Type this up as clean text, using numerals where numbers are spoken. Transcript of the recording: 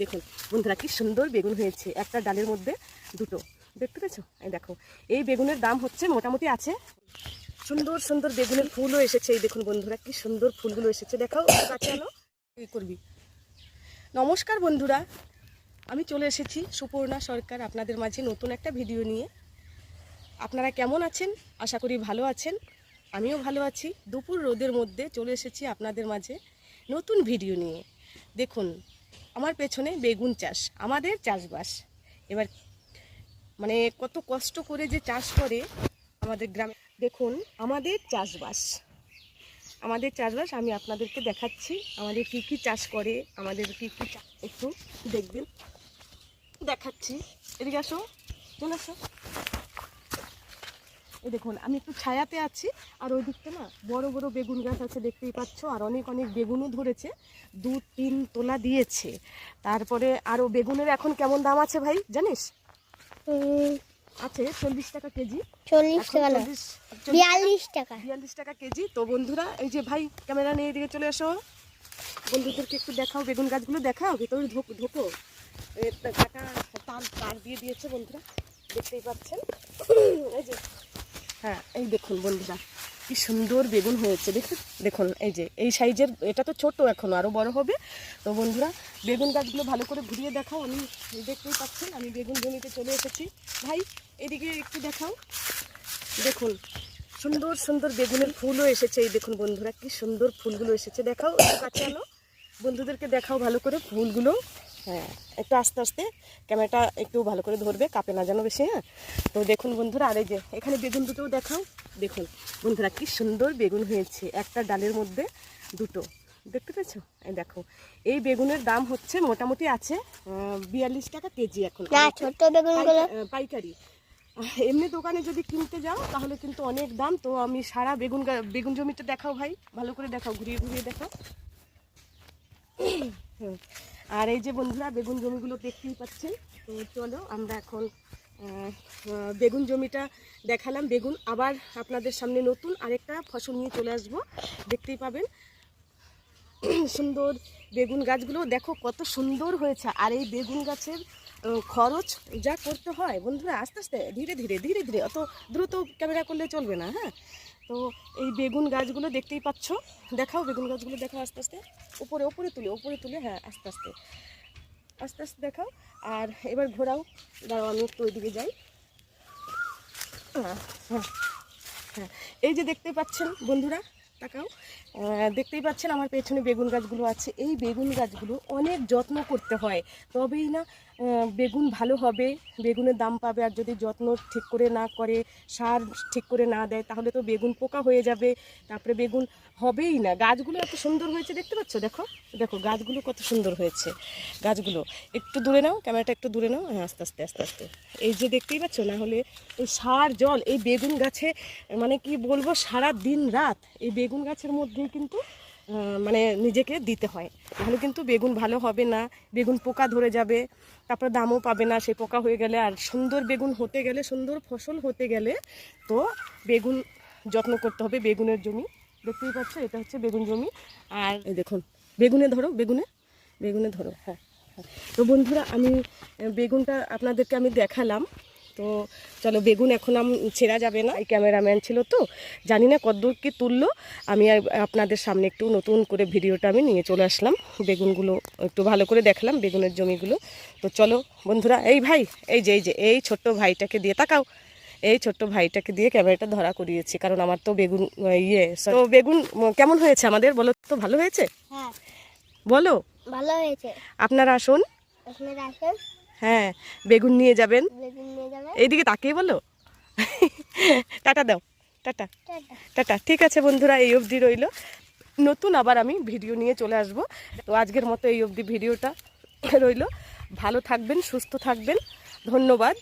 দেখুন বন্ধুরা কি সুন্দর বেগুন হয়েছে, একটা ডালের মধ্যে দুটো, দেখতে পেয়েছো? এই দেখো, এই বেগুনের দাম হচ্ছে মোটামুটি আছে। সুন্দর সুন্দর বেগুনের ফুলও এসেছে, এই দেখুন বন্ধুরা কি সুন্দর ফুলগুলো এসেছে, দেখাও কাছে আনো, কি করবি। নমস্কার বন্ধুরা, আমি চলে এসেছি সুপর্ণা সরকার আপনাদের মাঝে নতুন একটা ভিডিও নিয়ে। আপনারা কেমন আছেন? আশা করি ভালো আছেন, আমিও ভালো আছি। দুপুর রোদের মধ্যে চলে এসেছি আপনাদের মাঝে নতুন ভিডিও নিয়ে। দেখুন আমার পেছনে বেগুন চাষ, আমাদের চাষবাস। এবার মানে কত কষ্ট করে যে চাষ করে আমাদের গ্রামে, দেখুন আমাদের চাষবাস আমি আপনাদেরকে দেখাচ্ছি আমাদের কি কি চাষ করে, আমাদের কি কি একটু দেখবেন, দেখাচ্ছি। এদিকে আসো, চলে আসো। এই দেখুন আমি একটু ছায়াতে আছি, আর ওই দিকটা না বড় বড় বেগুন গাছ আছে, দেখতেই পাচ্ছ, আর অনেক অনেক বেগুনও ধরেছে, 2-3 তোলা দিয়েছে। তারপরে আরও বেগুনের এখন কেমন দাম আছে ভাই জানিস? আছে 40 টাকা কেজি, 42 টাকা কেজি। তো বন্ধুরা এই যে ভাই ক্যামেরা নিয়ে এদিকে চলে আসো, বন্ধুদেরকে একটু দেখাও, বেগুন গাছগুলো দেখাও, ভেতরে ঢোকো। কাটা তার দিয়ে দিয়েছে বন্ধুরা, দেখতেই পাচ্ছেন। এই যে হ্যাঁ, এই দেখুন বন্ধুরা কি সুন্দর বেগুন হয়েছে, দেখুন এই যে এই সাইজের, এটা তো ছোট, এখনো আরও বড় হবে। তো বন্ধুরা বেগুন গাছগুলো ভালো করে ঘুরিয়ে দেখাও। আমি দেখতেই পাচ্ছেন আমি বেগুন জমিতে চলে এসেছি। ভাই এদিকে একটু দেখাও, দেখুন সুন্দর সুন্দর বেগুনের ফুলও এসেছে, এই দেখুন বন্ধুরা কি সুন্দর ফুলগুলো এসেছে, দেখাও একটু কাছে আনো, বন্ধুদেরকে দেখাও ভালো করে ফুলগুলো। হ্যাঁ একটু আস্তে আস্তে ক্যামেরাটা একটু ভালো করে ধরবে, কাঁপে না যেন বেশি। হ্যাঁ তো দেখুন বন্ধুরা, আর এই যে এখানে বেগুন দুটোও দেখাও, দেখুন বন্ধুরা কি সুন্দর বেগুন হয়েছে, একটা ডালের মধ্যে দুটো, দেখতে পেয়েছো? এই দেখো, এই বেগুনের দাম হচ্ছে মোটামুটি আছে 42 টাকা কেজি এখন, ছোট বেগুনগুলো পাইকারি। এমনি দোকানে যদি কিনতে যাও তাহলে কিন্তু অনেক দাম। তো আমি সারা বেগুন জমিটা দেখাও ভাই, ভালো করে দেখাও, ঘুরিয়ে ঘুরিয়ে দেখাও। আর এই যে বন্ধুরা বেগুন জমিগুলো দেখতেই পাচ্ছেন। তো চলো আমরা এখন বেগুন জমিটা দেখালাম, বেগুন আবার আপনাদের সামনে নতুন আরেকটা ফসল নিয়ে চলে আসবো, দেখতেই পাবেন। সুন্দর বেগুন গাছগুলো দেখো কত সুন্দর হয়েছে। আর এই বেগুন গাছের খরচ যা করতে হয় বন্ধুরা, আস্তে আস্তে ধীরে ধীরে, অত দ্রুত ক্যামেরা করলে চলবে না। হ্যাঁ তো এই বেগুন গাছগুলো দেখতেই পাচ্ছ, দেখাও বেগুন গাছগুলো দেখাও, আস্তে আস্তে উপরে তুলে, হ্যাঁ আস্তে আস্তে দেখাও। আর এবার ঘোরাও, দাঁড়াও আমি একটু ওইদিকে যাই। হ্যাঁ এই যে দেখতেই পাচ্ছেন বন্ধুরা, তাকাও, দেখতেই পাচ্ছেন আমার পেছনে বেগুন গাছগুলো আছে। এই বেগুন গাছগুলো অনেক যত্ন করতে হয়, তবেই না বেগুন ভালো হবে, বেগুনের দাম পাবে। আর যদি যত্ন ঠিক করে না করে, সার ঠিক করে না দেয়, তাহলে তো বেগুন পোকা হয়ে যাবে, তারপরে বেগুন হবেই না। গাছগুলো এত সুন্দর হয়েছে, দেখতে পাচ্ছ, দেখো গাছগুলো কত সুন্দর হয়েছে। গাছগুলো একটু দূরে নাও, ক্যামেরাটা একটু দূরে নাও, হ্যাঁ আস্তে আস্তে। এই যে দেখতেই পাচ্ছ, না হলে এই সার জল এই বেগুন গাছে মানে কি বলবো, সারা দিন রাত এই বেগুন গাছের মধ্যেই কিন্তু মানে নিজেকে দিতে হয়, তাহলে কিন্তু বেগুন ভালো হবে না, বেগুন পোকা ধরে যাবে, তারপরে দামও পাবে না সেই পোকা হয়ে গেলে। আর সুন্দর বেগুন হতে গেলে, সুন্দর ফসল হতে গেলে তো বেগুন যত্ন করতে হবে। বেগুনের জমি দেখতেই পাচ্ছ, এটা হচ্ছে বেগুন জমি। আর এই দেখুন বেগুনে ধরো, হ্যাঁ। তো বন্ধুরা আমি বেগুনটা আপনাদেরকে আমি দেখালাম। তো চলো, বেগুন এখন ছেঁড়া যাবে না, এই ক্যামেরাম্যান ছিল তো জানি না কতদূর কি তুললো। আমি আপনাদের সামনে একটু নতুন করে ভিডিওটা আমি নিয়ে চলে আসলাম, বেগুনগুলো একটু ভালো করে দেখালাম, বেগুনের জমিগুলো। তো চলো বন্ধুরা, এই ভাই এই যে এই ছোট্ট ভাইটাকে দিয়ে, তাকাও, এই ছোট্ট ভাইটাকে দিয়ে ক্যামেরাটা ধরা করিয়েছি, কারণ আমার তো বেগুন তো বেগুন কেমন হয়েছে আমাদের বলো তো? ভালো হয়েছে? হ্যাঁ বলো ভালো হয়েছে। আপনারা আসুন, হ্যাঁ বেগুন নিয়ে যাবেন, এইদিকে তাকিয়ে বলো। টাটা দাও, টাটা। ঠিক আছে বন্ধুরা, এই অবধি রইল, নতুন আবার আমি ভিডিও নিয়ে চলে আসব। তো আজকের মতো এই অবধি ভিডিওটা রইল। ভালো থাকবেন, সুস্থ থাকবেন, ধন্যবাদ।